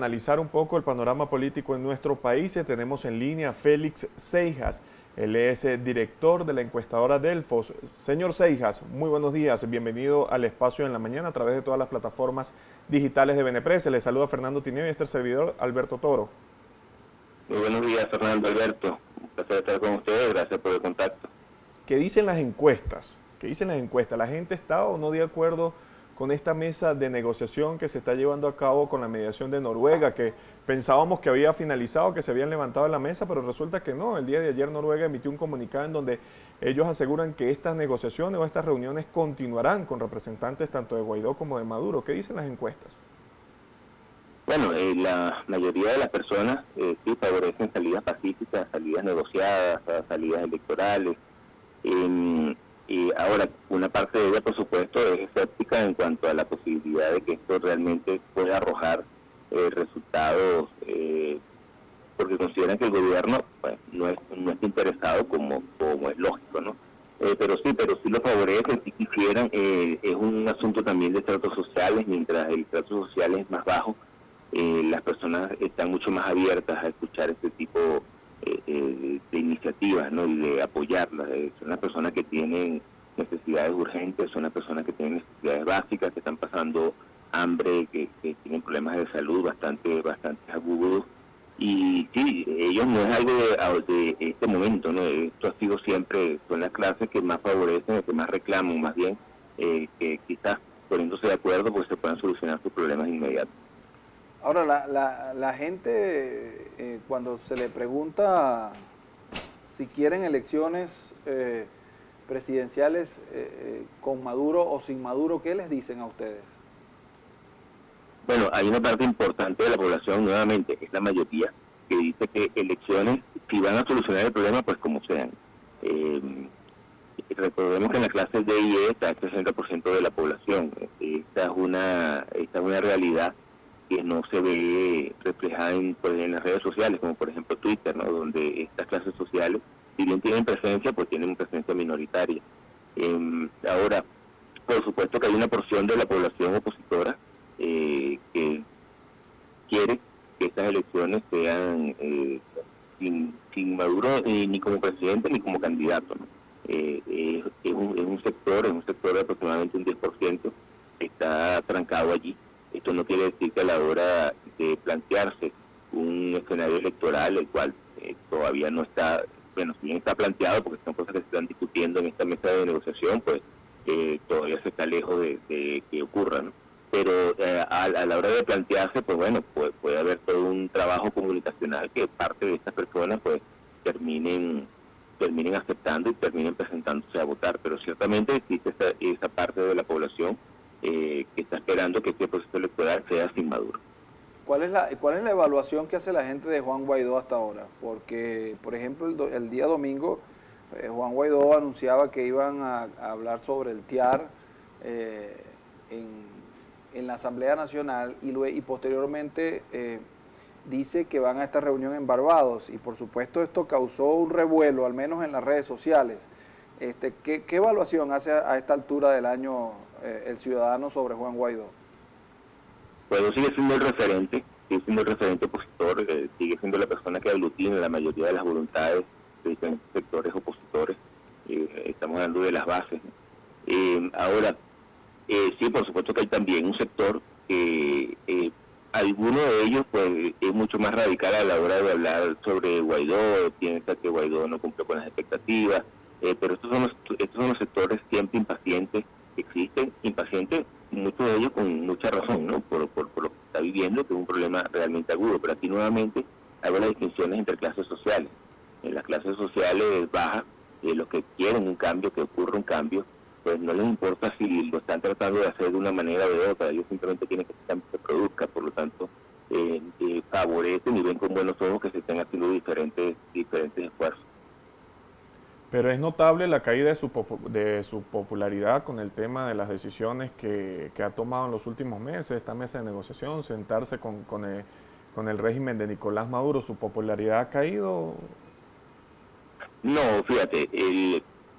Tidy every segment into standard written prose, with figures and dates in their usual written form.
analizar un poco el panorama político en nuestro país. Tenemos en línea a Félix Seijas. Él es director de la encuestadora Delfos. Señor Seijas, muy buenos días. Bienvenido al Espacio en la Mañana a través de todas las plataformas digitales de Benepress. Le saluda Fernando Tineo y este servidor Alberto Toro. Muy buenos días, Fernando Alberto. Un placer estar con ustedes. Gracias por el contacto. ¿Qué dicen las encuestas? ¿Qué dicen las encuestas? ¿La gente está o no de acuerdo con esta mesa de negociación que se está llevando a cabo con la mediación de Noruega, que pensábamos que había finalizado, que se habían levantado en la mesa, pero resulta que no? El día de ayer Noruega emitió un comunicado en donde ellos aseguran que estas negociaciones o estas reuniones continuarán con representantes tanto de Guaidó como de Maduro. ¿Qué dicen las encuestas? Bueno, la mayoría de las personas sí favorecen salidas pacíficas, salidas negociadas, salidas electorales. Y ahora, una parte de ella, por supuesto, es escéptica en cuanto a la posibilidad de que esto realmente pueda arrojar resultados, porque consideran que el gobierno pues, no está interesado como es lógico, ¿no? Pero sí lo favorecen, si quisieran. Es un asunto también de tratos sociales. Mientras el trato social es más bajo, las personas están mucho más abiertas a escuchar este tipo de iniciativas, ¿no? Y de apoyarlas. Son las personas que tienen necesidades urgentes, son las personas que tienen necesidades básicas, que están pasando hambre, que tienen problemas de salud bastante agudos. Y sí, ellos no es algo de este momento, ¿no? Esto ha sido siempre, son las clases que más favorecen, que más reclaman, más bien, que quizás poniéndose de acuerdo, pues se puedan solucionar sus problemas inmediatos. Ahora, la gente, cuando se le pregunta si quieren elecciones presidenciales con Maduro o sin Maduro, ¿qué les dicen a ustedes? Bueno, hay una parte importante de la población, nuevamente, es la mayoría, que dice que elecciones, si van a solucionar el problema, pues como sean. Recordemos que en la clase D y E está el 60% de la población. Esta es una realidad que no se ve reflejada en las redes sociales, como por ejemplo Twitter, ¿no? Donde estas clases sociales, si bien tienen presencia, pues tienen presencia minoritaria. Ahora, por supuesto que hay una porción de la población opositora que quiere que estas elecciones sean sin Maduro ni como presidente ni como candidato, ¿no? Es un sector de aproximadamente un 10% que está trancado allí. Esto no quiere decir que a la hora de plantearse un escenario electoral, el cual todavía no está, bueno, si bien está planteado, porque son cosas que se están discutiendo en esta mesa de negociación, pues todavía se está lejos de que ocurra, ¿no? Pero a la hora de plantearse, pues bueno, puede haber todo un trabajo comunicacional que parte de estas personas pues terminen aceptando y terminen presentándose a votar. Pero ciertamente existe esa parte de la población que está esperando que este proceso electoral sea sin Maduro. ¿Cuál es la evaluación que hace la gente de Juan Guaidó hasta ahora? Porque, por ejemplo, el día domingo, Juan Guaidó anunciaba que iban a hablar sobre el TIAR en la Asamblea Nacional y posteriormente dice que van a esta reunión en Barbados, y por supuesto esto causó un revuelo, al menos en las redes sociales. ¿Qué evaluación hace a esta altura del año el ciudadano sobre Juan Guaidó? Bueno, sigue siendo el referente opositor, sigue siendo la persona que aglutina la mayoría de las voluntades de diferentes sectores opositores. Estamos hablando de las bases, ¿no? Ahora, sí, por supuesto que hay también un sector que alguno de ellos pues es mucho más radical a la hora de hablar sobre Guaidó, piensa que Guaidó no cumple con las expectativas, pero estos son los sectores siempre impacientes que existen, impacientes, muchos de ellos con mucha razón, ¿no? Por lo que está viviendo, que es un problema realmente agudo. Pero aquí nuevamente hago las distinciones entre clases sociales. En las clases sociales bajas, los que quieren un cambio, que ocurra un cambio, pues no les importa si lo están tratando de hacer de una manera o de otra, ellos simplemente quieren que este cambio se produzca. Por lo tanto, favorecen y ven con buenos ojos que se estén haciendo diferentes esfuerzos. Pero es notable la caída de su popularidad con el tema de las decisiones que ha tomado en los últimos meses, esta mesa de negociación, sentarse con el régimen de Nicolás Maduro. ¿Su popularidad ha caído? No, fíjate,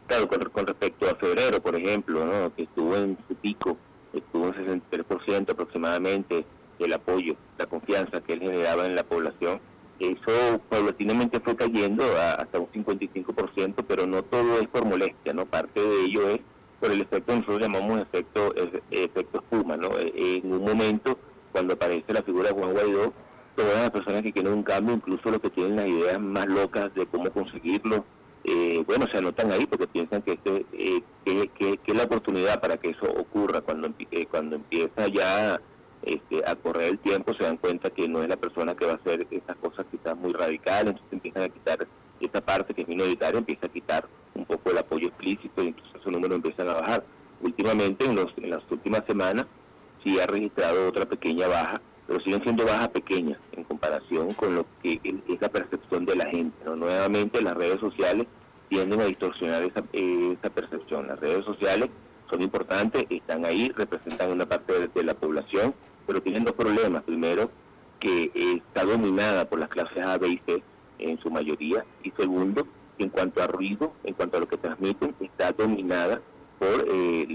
claro, con respecto a febrero, por ejemplo, ¿no? Que estuvo en su pico, estuvo en 63% aproximadamente, el apoyo, la confianza que él generaba en la población. Eso paulatinamente fue cayendo hasta un 55%, pero no todo es por molestia, ¿no? Parte de ello es por el efecto que nosotros llamamos efecto espuma, ¿no? En un momento, cuando aparece la figura de Juan Guaidó, todas las personas que quieren un cambio, incluso los que tienen las ideas más locas de cómo conseguirlo, bueno, se anotan ahí porque piensan que que es la oportunidad para que eso ocurra. Cuando empieza ya a correr el tiempo, se dan cuenta que no es la persona que va a hacer esas cosas quizás muy radicales, entonces empiezan a quitar esa parte que es minoritaria, empieza a quitar un poco el apoyo explícito y entonces esos números empiezan a bajar. Últimamente, en las últimas semanas, sí ha registrado otra pequeña baja, pero siguen siendo bajas pequeñas en comparación con lo que es la percepción de la gente, ¿no? Nuevamente, las redes sociales tienden a distorsionar esa percepción. Las redes sociales son importantes, están ahí, representan una parte de la población, pero tienen dos problemas. Primero, que está dominada por las clases A, B y C en su mayoría, y segundo, en cuanto a ruido, en cuanto a lo que transmiten, está dominada por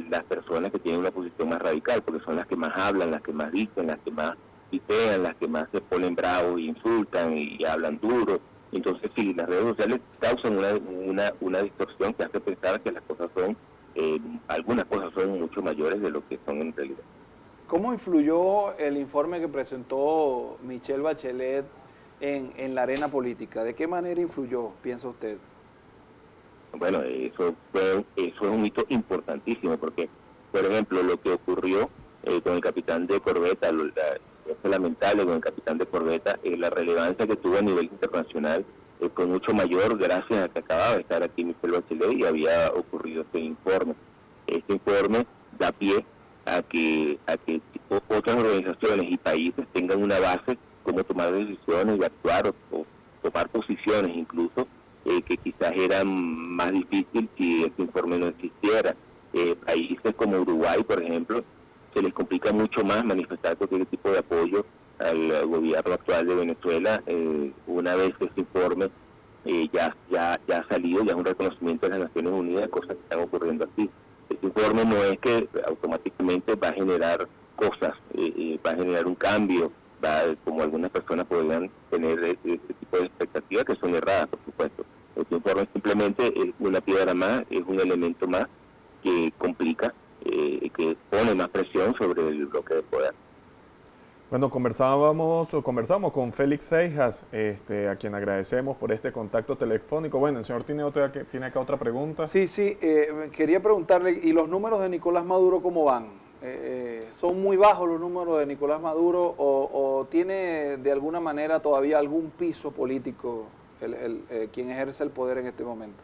las personas que tienen una posición más radical, porque son las que más hablan, las que más dicen, las que más pitean, las que más se ponen bravos y insultan y hablan duro. Entonces sí, las redes sociales causan una distorsión que hace pensar que las cosas son, algunas cosas son mucho mayores de lo que son en realidad. ¿Cómo influyó el informe que presentó Michelle Bachelet en la arena política? ¿De qué manera influyó, piensa usted? Bueno, eso es un hito importantísimo porque, por ejemplo, lo que ocurrió con el capitán de corbeta, es lamentable con el capitán de corbeta, la relevancia que tuvo a nivel internacional fue mucho mayor gracias a que acababa de estar aquí Michelle Bachelet y había ocurrido este informe. Este informe da pie a que otras organizaciones y países tengan una base como tomar decisiones y actuar o tomar posiciones incluso que quizás era más difícil si este informe no existiera. Países como Uruguay, por ejemplo, se les complica mucho más manifestar cualquier tipo de apoyo al gobierno actual de Venezuela una vez que este informe ya ha salido, ya es un reconocimiento de las Naciones Unidas, cosas que están ocurriendo aquí. Este informe no es que automáticamente va a generar cosas, va a generar un cambio, como algunas personas podrían tener este tipo de expectativas que son erradas, por supuesto. Este informe simplemente es una piedra más, es un elemento más que complica, que pone más presión sobre el bloque de poder. Bueno, conversamos con Félix Seijas, a quien agradecemos por este contacto telefónico. Bueno, el señor tiene acá otra pregunta. Sí, quería preguntarle, ¿y los números de Nicolás Maduro cómo van? ¿Son muy bajos los números de Nicolás Maduro o tiene de alguna manera todavía algún piso político quien ejerce el poder en este momento?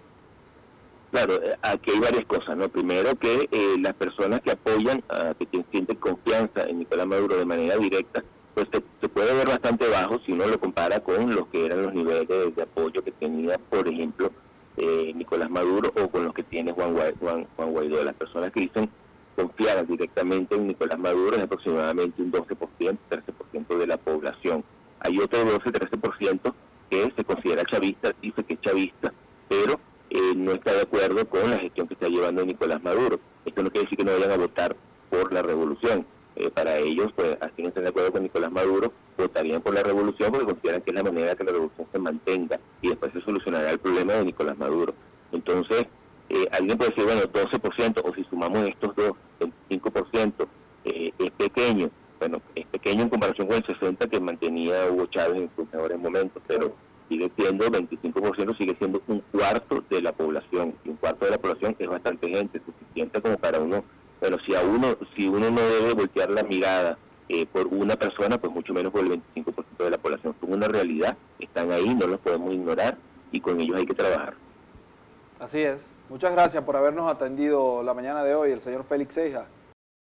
Claro, aquí hay varias cosas, ¿no? Primero que las personas que apoyan, que sienten confianza en Nicolás Maduro de manera directa, pues se puede ver bastante bajo si uno lo compara con los que eran los niveles de apoyo que tenía, por ejemplo, Nicolás Maduro o con los que tiene Juan Guaidó. Las personas que dicen confiar directamente en Nicolás Maduro es aproximadamente un 12%, 13% de la población. Hay otro 12-13% que se considera chavista, dice que es chavista, pero no está de acuerdo con la gestión que está llevando Nicolás Maduro. Esto no quiere decir que no vayan a votar por la revolución. Para ellos, pues, así no están de acuerdo con Nicolás Maduro, votarían por la revolución porque consideran que es la manera que la revolución se mantenga y después se solucionará el problema de Nicolás Maduro. Entonces, alguien puede decir, bueno, 12%, o si sumamos estos dos, el 5%, es pequeño. Bueno, es pequeño en comparación con el 60% que mantenía Hugo Chávez en sus mejores momentos, pero sigue siendo 25%, sigue siendo un cuarto de la población, y un cuarto de la población es bastante gente, suficiente como para uno, pero si uno no debe voltear la mirada por una persona, pues mucho menos por el 25% de la población. Son una realidad, están ahí, no los podemos ignorar y con ellos hay que trabajar. Así es. Muchas gracias por habernos atendido la mañana de hoy, el señor Félix Seijas.